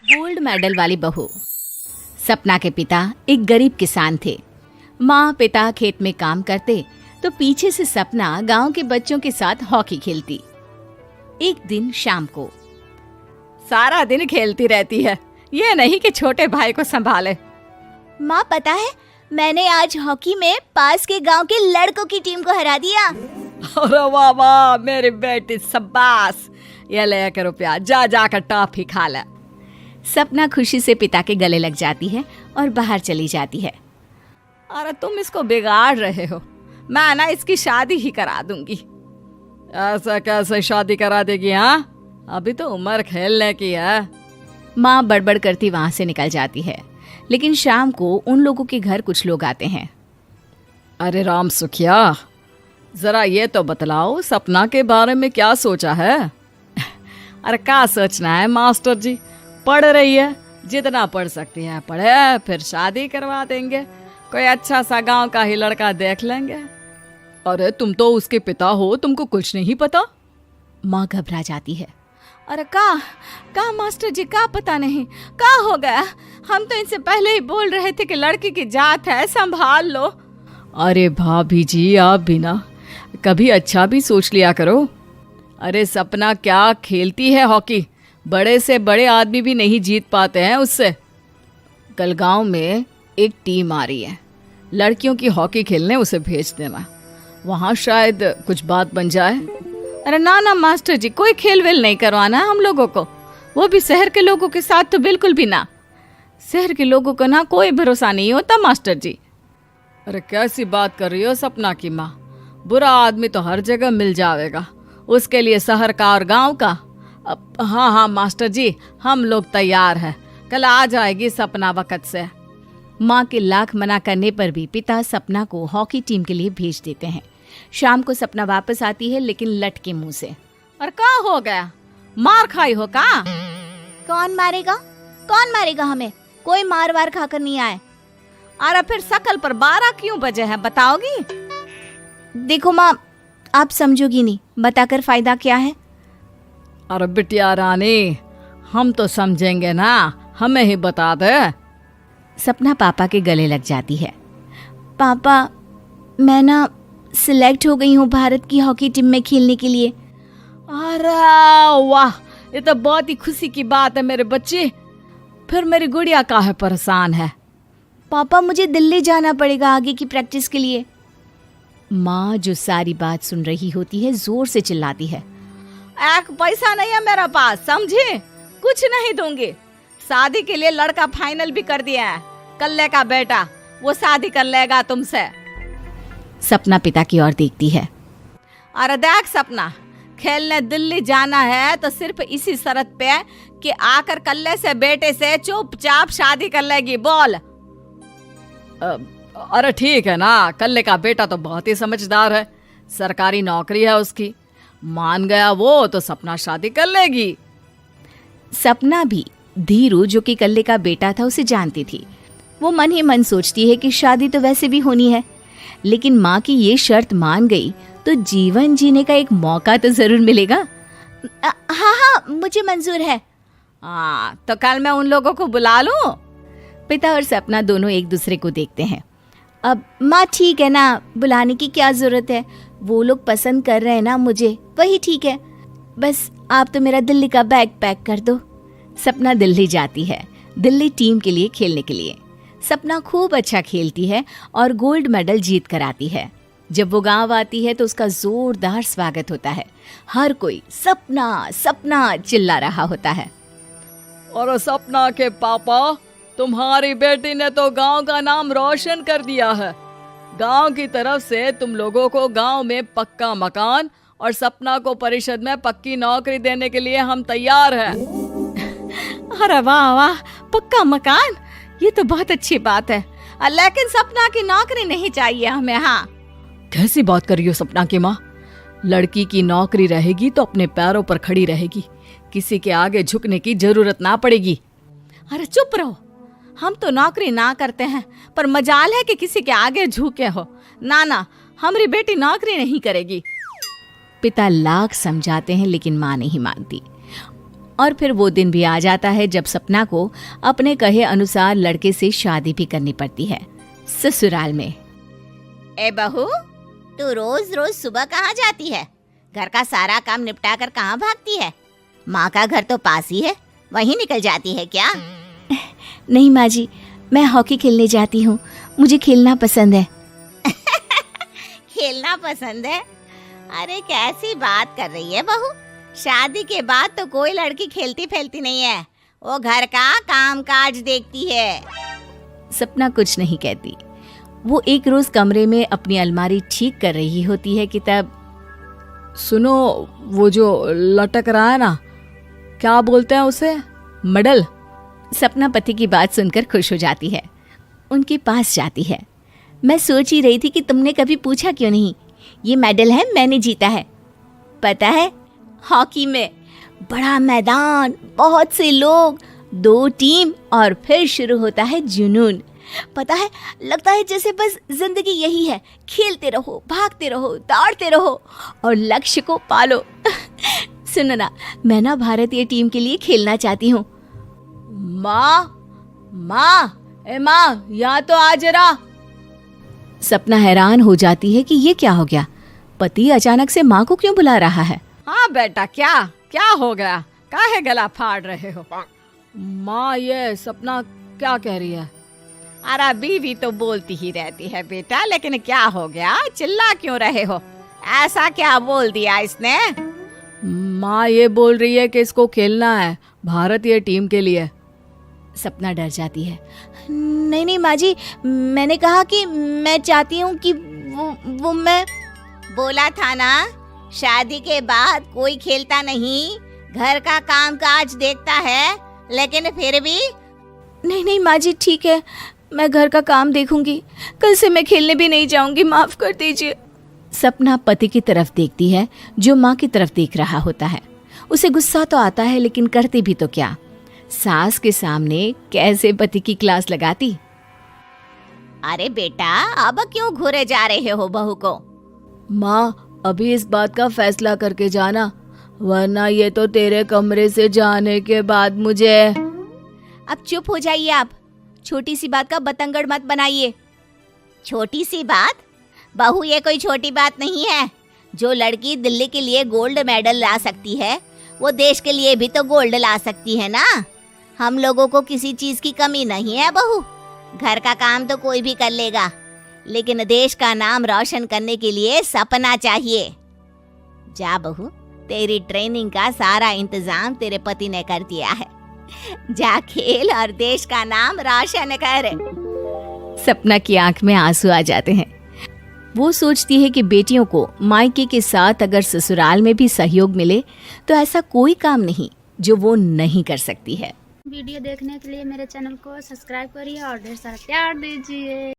Gold medal वाली बहू। सपना के पिता एक गरीब किसान थे। माँ पिता खेत में काम करते तो पीछे से सपना गांव के बच्चों के साथ हॉकी खेलती। एक दिन शाम को, सारा दिन खेलती रहती है, ये नहीं कि छोटे भाई को संभाले। माँ पता है, मैंने आज हॉकी में पास के गांव के लड़कों की टीम को हरा दिया। अरे वाह वाह मेरी बेटी, शाबाश। ये ले कर रुपया, जा जाकर टॉफी खा ले। सपना खुशी से पिता के गले लग जाती है और बाहर चली जाती है। अरे तुम इसको बिगाड़ रहे हो, मैं ना इसकी शादी ही करा दूंगी। ऐसा कैसे शादी करा देगी? हाँ, अभी तो उम्र खेलने की है। माँ बड़बड़ करती वहां से निकल जाती है। लेकिन शाम को उन लोगों के घर कुछ लोग आते हैं। अरे राम सुखिया, जरा ये तो बतलाओ, सपना के बारे में क्या सोचा है? अरे क्या सोचना है मास्टर जी, पढ़ रही है, जितना पढ़ सकती है पढ़े, फिर शादी करवा देंगे, कोई अच्छा सा गांव का ही लड़का देख लेंगे। अरे तुम तो उसके पिता हो, तुमको कुछ नहीं पता? माँ घबरा जाती है। अरे का मास्टर जी, का पता नहीं, का हो गया? हम तो इनसे पहले ही बोल रहे थे कि लड़की की जात है, संभाल लो। अरे भाभी जी, आप भी ना कभी अच्छा भी सोच लिया करो। अरे सपना क्या खेलती है हॉकी, बड़े से बड़े आदमी भी नहीं जीत पाते हैं उससे। कल गांव में एक टीम आ रही है, लड़कियों की हॉकी खेलने उसे भेज देना, वहां शायद कुछ बात बन जाए। अरे ना ना मास्टर जी, कोई खेल वेल नहीं करवाना हम लोगों को, वो भी शहर के लोगों के साथ तो बिल्कुल भी ना। शहर के लोगों को ना कोई भरोसा नहीं होता मास्टर जी। अरे कैसी बात कर रही हो सपना की माँ, बुरा आदमी तो हर जगह मिल जाएगा, उसके लिए शहर का और गांव का। हाँ हाँ मास्टर जी, हम लोग तैयार हैं, कल आ जाएगी सपना वक्त से। माँ के लाख मना करने पर भी पिता सपना को हॉकी टीम के लिए भेज देते हैं। शाम को सपना वापस आती है, लेकिन लट के मुंह से। और क्या हो गया, मार खाई हो का? कौन मारेगा हमें? कोई मार वार खाकर नहीं आए। अरे फिर शकल पर 12 क्यों बजे हैं, बताओगी? देखो माँ, आप समझोगी नहीं, बताकर फायदा क्या है? अरे बिटिया रानी, हम तो समझेंगे ना, हमें ही बता दे। सपना पापा के गले लग जाती है। पापा, मैं ना सिलेक्ट हो गई हूँ भारत की हॉकी टीम में खेलने के लिए। अरे वाह, ये तो बहुत ही खुशी की बात है मेरे बच्चे। फिर मेरी गुड़िया काहे परेशान है? पापा, मुझे दिल्ली जाना पड़ेगा आगे की प्रैक्टिस के लिए। माँ जो सारी बात सुन रही होती है, जोर से चिल्लाती है। एक पैसा नहीं है मेरे पास, समझे? कुछ नहीं दूंगी। शादी के लिए लड़का फाइनल भी कर दिया है, कल्ले का बेटा, वो शादी कर लेगा तुमसे। सपना पिता की ओर देखती है। अरे देख सपना, खेलने दिल्ली जाना है तो सिर्फ इसी शर्त पे कि आकर कल्ले से बेटे से चुपचाप शादी कर लेगी, बोल। अरे ठीक है ना, कल्ले का बेटा तो बहुत ही समझदार है, सरकारी नौकरी है उसकी, मान गया वो तो सपना शादी कर लेगी। सपना भी धीरू, जो कि कल्ले का बेटा था, उसे जानती थी। वो मन ही मन सोचती है कि शादी तो वैसे भी होनी है, लेकिन माँ की ये शर्त मान गई तो जीवन जीने का एक मौका तो जरूर मिलेगा। हाँ, मुझे मंजूर है। हाँ, तो कल मैं उन लोगों को बुला लूं? पिता और सपना दोनों एक दूसरे को देखते हैं। अब माँ ठीक है ना, बुलाने की क्या जरूरत है, वो लोग पसंद कर रहे हैं ना मुझे, वही ठीक है। बस आप तो मेरा दिल्ली का बैग पैक कर दो। सपना दिल्ली जाती है, दिल्ली टीम के लिए खेलने के लिए। सपना खूब अच्छा खेलती है और गोल्ड मेडल जीत कर आती है। जब वो गांव आती है तो उसका जोरदार स्वागत होता है। हर कोई सपना सपना चिल्ला रहा होता है। और सपना के पापा, तुम्हारी बेटी ने तो गांव का नाम रोशन कर दिया है। गांव की तरफ से तुम लोगों को गांव में पक्का मकान और सपना को परिषद में पक्की नौकरी देने के लिए हम तैयार हैं। अरे वाह वाह, पक्का मकान, ये तो बहुत अच्छी बात है, लेकिन सपना की नौकरी नहीं चाहिए हमें। हाँ, कैसी बात कर रही हो सपना की माँ? लड़की की नौकरी रहेगी तो अपने पैरों पर खड़ी रहेगी, किसी के आगे झुकने की जरूरत ना पड़ेगी। अरे चुप रहो, हम तो नौकरी ना करते हैं, पर मजाल है कि किसी के आगे झुके हो। ना ना, हमारी बेटी नौकरी नहीं करेगी। पिता लाख समझाते हैं लेकिन माँ नहीं मानती। और फिर वो दिन भी आ जाता है जब सपना को अपने कहे अनुसार लड़के से शादी भी करनी पड़ती है। ससुराल में। ए बहू, तू रोज रोज सुबह कहाँ जाती है? घर का सारा काम निपटा कर कहाँ भागती है? माँ का घर तो पास ही है, वहीं निकल जाती है क्या? नहीं माँ जी, मैं हॉकी खेलने जाती हूँ, मुझे खेलना पसंद है। खेलना पसंद है? अरे कैसी बात कर रही है बहू, शादी के बाद तो कोई लड़की खेलती फैलती नहीं है, वो घर का काम काज देखती है। सपना कुछ नहीं कहती। वो एक रोज कमरे में अपनी अलमारी ठीक कर रही होती है कि तब सुनो, वो जो लटक रहा है ना, क्या बोलते हैं उसे? मेडल। सपना पति की बात सुनकर खुश हो जाती है, उनके पास जाती है। मैं सोच ही रही थी कि तुमने कभी पूछा क्यों नहीं। ये मेडल है, मैंने जीता है, पता है, हॉकी में। बड़ा मैदान, बहुत से लोग, 2 टीम और फिर शुरू होता है जुनून। पता है, लगता है जैसे बस जिंदगी यही है, खेलते रहो, भागते रहो, दौड़ते रहो और लक्ष्य को पालो। सुनो ना, मैं ना भारतीय टीम के लिए खेलना चाहती हूँ। माँ, यहाँ तो आ जरा। सपना हैरान हो जाती है कि ये क्या हो गया, पति अचानक से माँ को क्यों बुला रहा है। हाँ बेटा, क्या क्या हो गया? काहे गला फाड़ रहे हो? माँ, ये सपना क्या कह रही है? अरे बीवी तो बोलती ही रहती है बेटा, लेकिन क्या हो गया, चिल्ला क्यों रहे हो? ऐसा क्या बोल दिया इसने? माँ ये बोल रही है कि इसको खेलना है भारतीय टीम के लिए। सपना डर जाती है। नहीं नहीं माँ जी, मैंने कहा कि मैं चाहती हूँ कि वो मैं बोला था ना, शादी के बाद कोई खेलता नहीं, घर का काम काज देखता है, लेकिन फिर भी। नहीं माँ जी, ठीक है, मैं घर का काम देखूंगी, कल से मैं खेलने भी नहीं जाऊंगी, माफ कर दीजिए। सपना पति की तरफ देखती है जो माँ की तरफ देख रहा होता है। उसे गुस्सा तो आता है, लेकिन करती भी तो क्या, सास के सामने कैसे पति की क्लास लगाती। अरे बेटा, अब क्यों घूरे जा रहे हो बहू को? माँ, अभी इस बात का फैसला करके जाना, वरना ये तो तेरे कमरे से जाने के बाद मुझे। अब चुप हो जाइए आप, छोटी सी बात का बतंगड़ मत बनाइए। छोटी सी बात? बहू, ये कोई छोटी बात नहीं है। जो लड़की दिल्ली के लिए गोल्ड मेडल ला सकती है, वो देश के लिए भी तो गोल्ड ला सकती है ना। हम लोगों को किसी चीज की कमी नहीं है बहू, घर का काम तो कोई भी कर लेगा, लेकिन देश का नाम रोशन करने के लिए सपना चाहिए। जा बहू, तेरी ट्रेनिंग का सारा इंतजाम तेरे पति ने कर दिया है, जा खेल और देश का नाम रोशन कर। सपना की आंख में आंसू आ जाते हैं। वो सोचती है कि बेटियों को मायके के साथ अगर ससुराल में भी सहयोग मिले तो ऐसा कोई काम नहीं जो वो नहीं कर सकती है। वीडियो देखने के लिए मेरे चैनल को सब्सक्राइब करिए और ढेर सारा प्यार दीजिए।